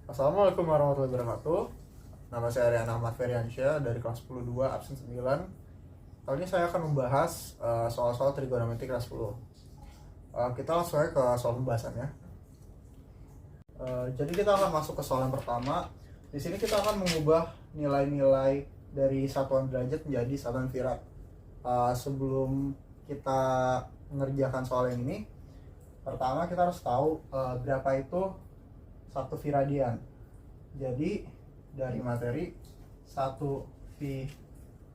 Assalamualaikum warahmatullahi wabarakatuh. Nama saya Rian Ahmad Feriansyah dari kelas 10-2 absen 9. Kali ini saya akan membahas soal-soal trigonometri kelas 10. Kita langsung aja ke soal pembahasannya. Jadi kita akan masuk ke soal yang pertama. Di sini kita akan mengubah nilai-nilai dari satuan derajat menjadi satuan virat. Sebelum kita mengerjakan soal yang ini, pertama kita harus tahu berapa itu 1 V radian. Jadi dari materi 1 V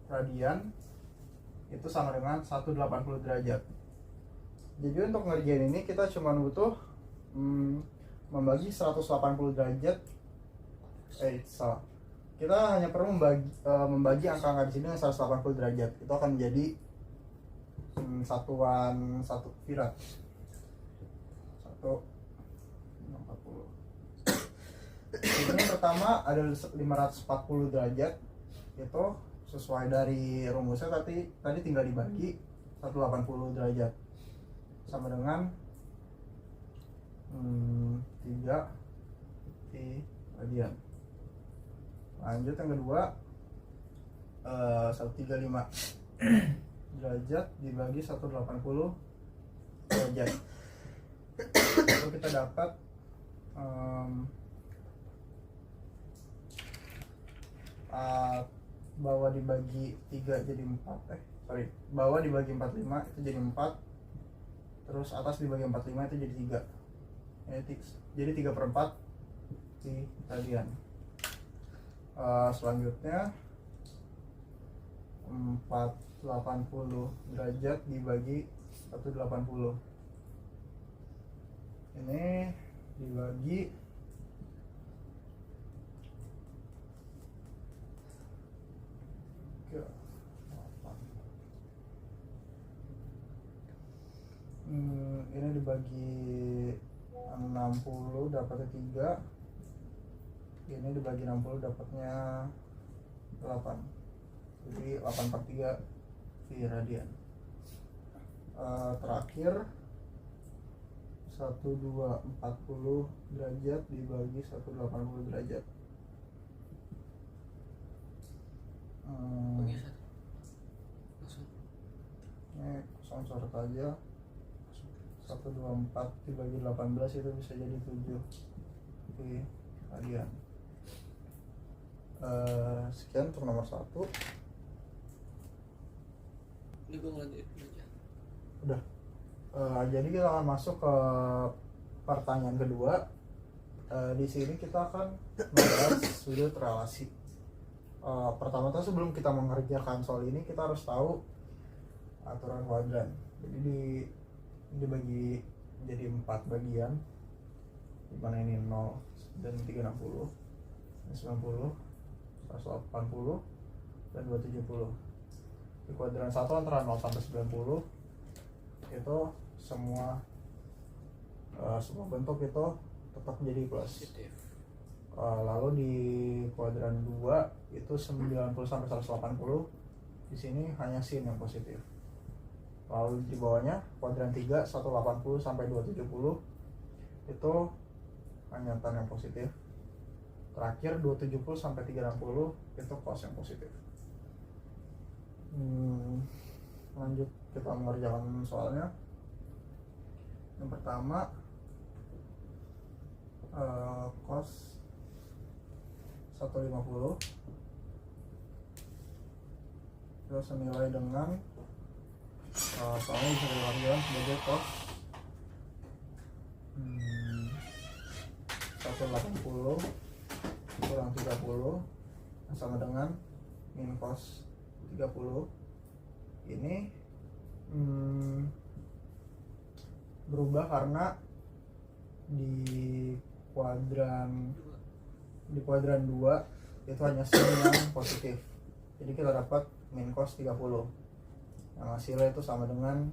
radian itu sama dengan 180 derajat. Jadi untuk ngerjain ini kita cuma butuh membagi 180 derajat. Kita hanya perlu membagi angka-angka di sini dengan 180 derajat. Itu akan menjadi satuan 1 virat. 140. Ini yang pertama ada 540 derajat. Itu sesuai dari rumusnya, tadi tinggal dibagi 180 derajat sama dengan 3 V radian. Lanjut yang kedua, 135 derajat dibagi 180 derajat. Itu kita dapat bawah dibagi 3 jadi 4 bawah dibagi 45 itu jadi 4, terus atas dibagi 45 itu jadi 3, jadi 3/4 di radian. Selanjutnya 480 derajat dibagi 180, ini dibagi 8. Ini dibagi 60 dapatnya 3, ini dibagi 60 dapatnya 8, jadi 8/3 V radian. Terakhir 1240 derajat dibagi 180 derajat. Ini kosong coret aja. 124 dibagi 18 itu bisa jadi 7 V radian. Sekian untuk nomor 1. Ini gue ngelanjutin aja. Udah. Jadi kita akan masuk ke pertanyaan kedua. Di sini kita akan membahas sudut relasi. Pertama tuh sebelum kita mengerjakan soal ini kita harus tahu aturan kuadran. Jadi dibagi jadi 4 bagian, dimana ini 0 dan 360, 90, 180 dan 270. Di kuadran 1 antara 0 sampai 90 itu semua bentuk itu tetap menjadi plus. Lalu di kuadran 2 itu 90 sampai 180, di sini hanya sin yang positif. Lalu di bawahnya kuadran 3 180 sampai 270 itu hanya tan yang positif. Terakhir 270 sampai 360 itu cos yang positif. Lanjut kita mengerjakan soalnya. Yang pertama cos 150 itu senilai dengan soalnya bisa diwakilkan sebagai cos 180 kurang 30 sama dengan min cos 30. Ini berubah karena di kuadran 2 itu hanya sin yang positif. Jadi kita dapat min cos 30 yang hasilnya itu sama dengan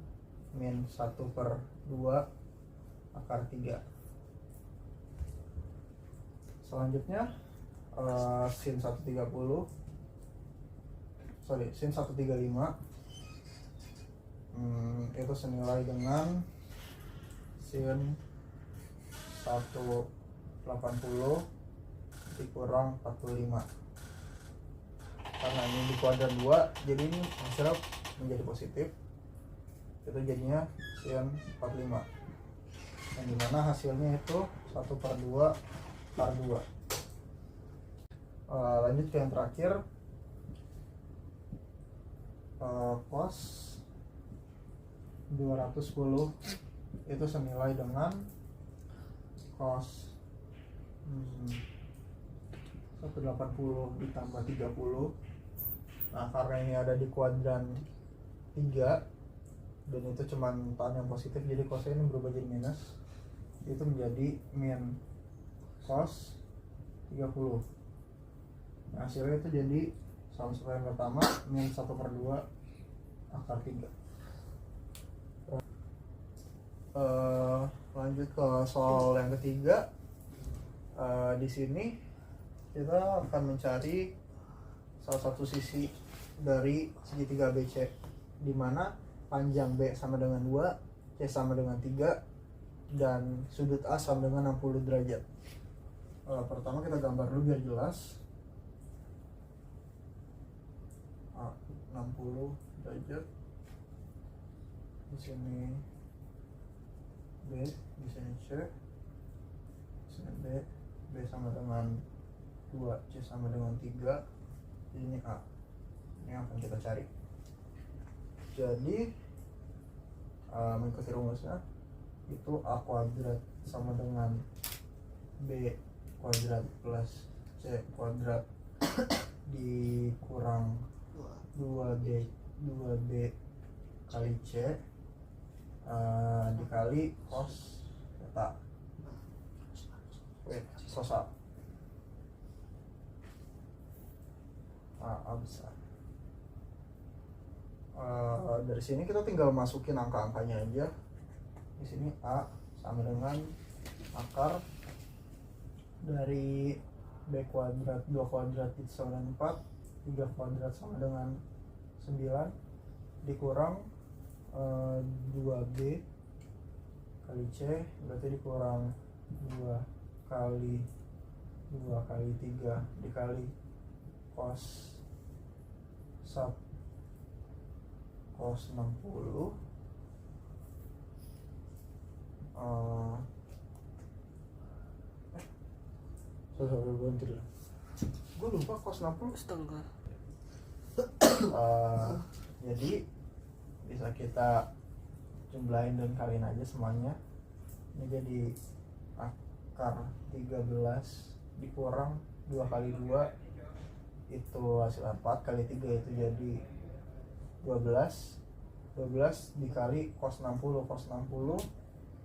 min 1/2 akar 3. Selanjutnya sin 135 itu senilai dengan sin 180 dikurang 45. Karena ini di kuadran 2, jadi ini hasilnya menjadi positif. Itu jadinya sin 45. Yang dimana hasilnya itu 1/2 par 2. Lanjut ke yang terakhir. Cos 210 itu senilai dengan cos 180 ditambah 30. Nah, karena ini ada di kuadran 3 dan itu cuman tan yang positif, jadi cosnya ini berubah jadi minus. Itu menjadi min cos 30. Nah, hasilnya itu jadi sama seperti yang pertama, min 1/2 akar 3. Lanjut ke soal yang ketiga. Di sini kita akan mencari salah satu sisi dari segitiga ABC, di mana panjang B sama dengan 2, C sama dengan 3, dan sudut A sama dengan 60 derajat. Pertama kita gambar dulu biar jelas. A 60 derajat. Di sini B, di sini C, di sini B sama dengan 2, C sama dengan 3, ini A. Ini yang akan kita cari. Jadi mengikuti rumusnya itu A kuadrat sama dengan B kuadrat plus C kuadrat dikurang 2B kali C dikali cos theta. Cos A besar. Dari sini kita tinggal masukin angka-angkanya aja. Di sini A sama dengan akar dari B kuadrat 2 kuadrat itu sama dengan 4, 3 kuadrat sama dengan 9 dikurang 2B kali C, berarti dikurang 2 kali 3 dikali cos 60. Gue lupa cos 60 setengah. Jadi bisa kita jumlahin dan kaliin aja semuanya. Ini jadi akar 13 dikurang 2 kali 2 itu hasil 4 kali 3 itu jadi 12 dikali cos 60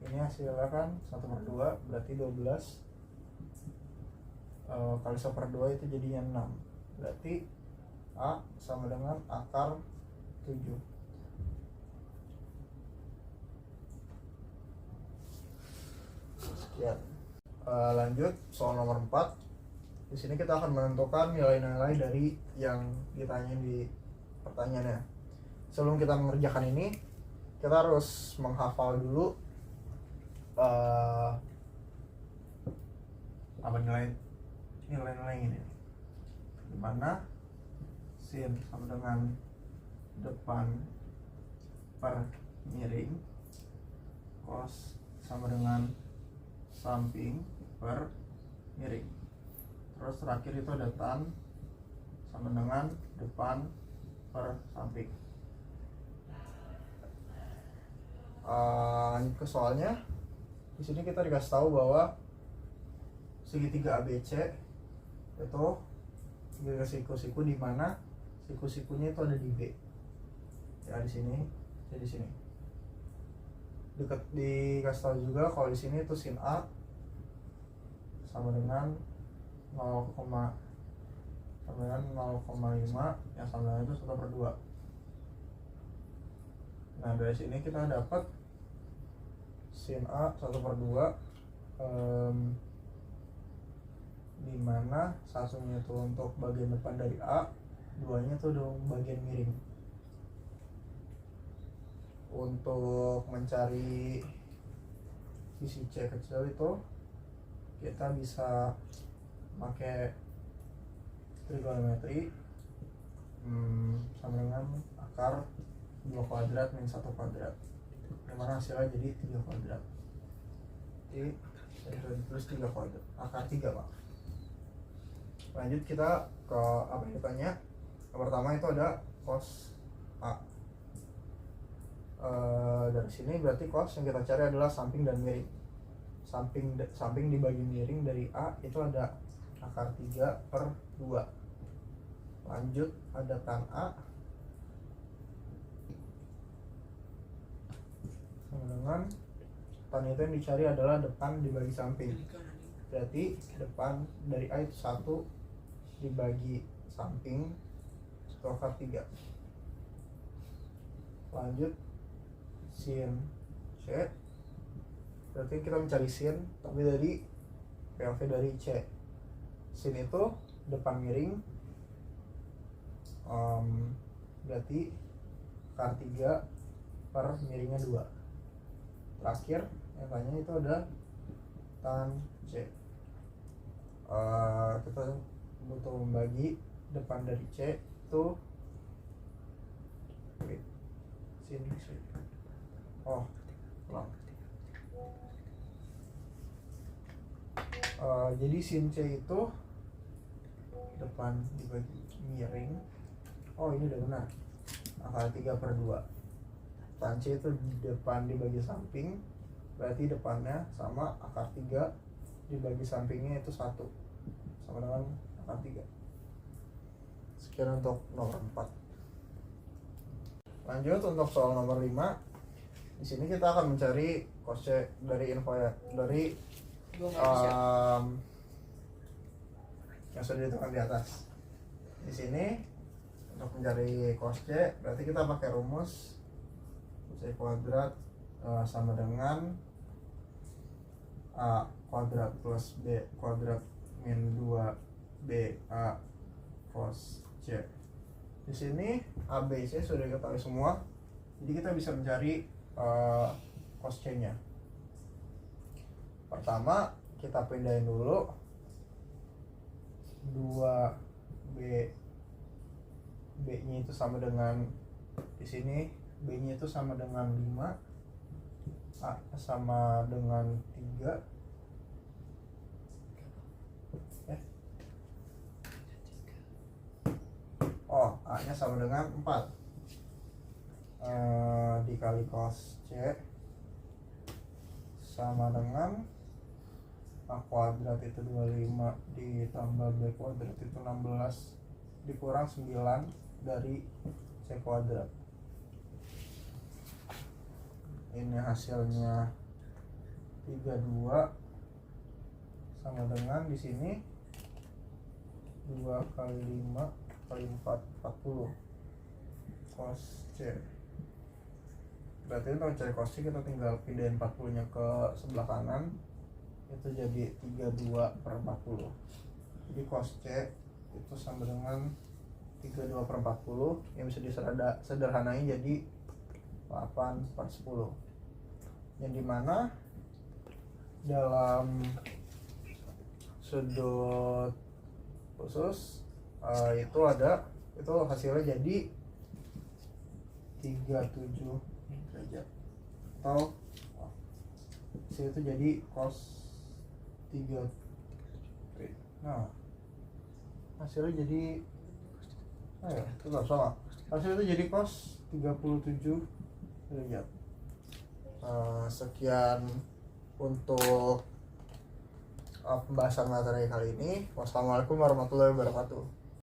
ini hasilnya kan 1/2, berarti 12 kali 1/2 itu jadinya 6, berarti A sama dengan akar 7. Sekian. Lanjut soal nomor 4. Di sini kita akan menentukan nilai-nilai dari yang ditanya di pertanyaannya. Sebelum kita mengerjakan ini, kita harus menghafal dulu apa nilai-nilai ini. Dimana sin sama dengan depan per miring, cos sama dengan samping per miring. Terus terakhir itu ada tan sama dengan depan per samping. Lanjut ke soalnya. Di sini kita dikasih tahu bahwa segitiga ABC itu segitiga siku-siku, di mana siku-sikunya itu ada di B. Ya di sini, ya di sini. Dikasih tahu juga kalau di sini itu sin A sama dengan 0,5 yang sama dengan itu 1/2. Nah dari sini kita dapat sin A 1/2, dimana satunya itu untuk bagian depan dari A, duanya itu untuk bagian miring. Untuk mencari sisi C kecil itu kita bisa pakai trigonometri, sama dengan akar 2 kuadrat min 1 kuadrat, dimana hasilnya jadi 3 kuadrat. Jadi terus 3 kuadrat, akar 3 Pak. Lanjut kita ke apa yang ditanya. Yang pertama itu ada cos A. Dari sini berarti cos yang kita cari adalah samping dan miring. Samping dibagi miring dari A itu ada akar 3/2. Lanjut ada tan A sama dengan tan itu yang dicari adalah depan dibagi samping. Berarti depan dari A itu 1 dibagi samping itu akar 3. Lanjut sin C, berarti kita mencari sin tapi dari POV dari C. Sin itu depan miring, berarti akar 3 per miringnya 2. Terakhir yang tanya itu ada tan C. Kita butuh membagi depan dari C itu sin C. Jadi sin C itu depan dibagi miring. Ini udah benar, akar 3/2. Tan C itu depan dibagi samping, berarti depannya sama akar 3 dibagi sampingnya itu 1, sama dengan akar 3. Sekian untuk nomor 4. Lanjut untuk soal nomor 5. Di sini kita akan mencari cos C dari info dari yang sudah ditentukan di atas. Di sini untuk mencari cos C berarti kita pakai rumus C kuadrat sama dengan A kuadrat plus B kuadrat min 2BA cos C. Di sini A, B, C sudah diketahui semua. Jadi kita bisa mencari cos C-nya. Pertama kita pindahin dulu 2B, B-nya itu sama dengan, di sini B-nya itu sama dengan 5, A sama dengan 3, A-nya sama dengan 4, dikali cos C sama dengan A kuadrat itu 25 ditambah B kuadrat itu 16 dikurang 9 dari C kuadrat. Ini hasilnya 32 sama dengan di sini 2 kali 5 kali 4 40 cos C. Berarti untuk mencari cos C kita tinggal pindahin 40 nya ke sebelah kanan, itu jadi 32/40. Jadi cos C itu sama dengan 32/40 yang bisa disederhanain jadi 8/10, yang dimana dalam sudut khusus itu hasilnya jadi 37 derajat, atau hasil itu jadi cos 3. Nah hasilnya jadi tetap sama, hasil itu jadi cos 37 derajat. Sekian untuk pembahasan materi kali ini. Wassalamualaikum warahmatullahi wabarakatuh.